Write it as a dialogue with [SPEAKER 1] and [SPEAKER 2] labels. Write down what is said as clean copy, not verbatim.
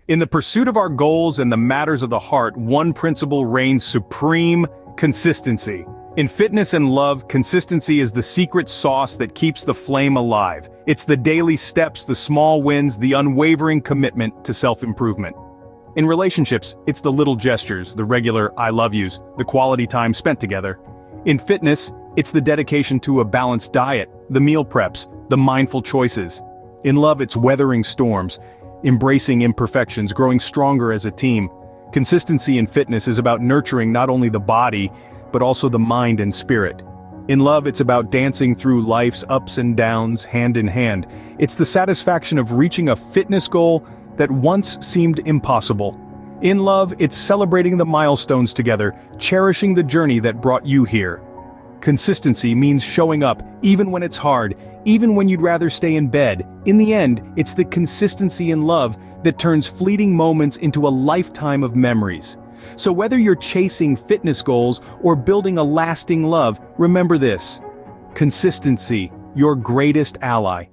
[SPEAKER 1] In the pursuit of our goals and the matters of the heart, one principle reigns supreme: consistency. In fitness and love, consistency is the secret sauce that keeps the flame alive. It's the daily steps, the small wins, the unwavering commitment to self-improvement. In relationships, it's the little gestures, the regular "I love yous," the quality time spent together. In fitness, it's the dedication to a balanced diet, the meal preps, the mindful choices. In love, it's weathering storms, embracing imperfections, growing stronger as a team. Consistency in fitness is about nurturing not only the body, but also the mind and spirit. In love, it's about dancing through life's ups and downs, hand in hand. It's the satisfaction of reaching a fitness goal that once seemed impossible. In love, it's celebrating the milestones together, cherishing the journey that brought you here. Consistency means showing up, even when it's hard, even when you'd rather stay in bed. In the end, it's the consistency in love that turns fleeting moments into a lifetime of memories. So whether you're chasing fitness goals or building a lasting love, remember this: consistency, your greatest ally.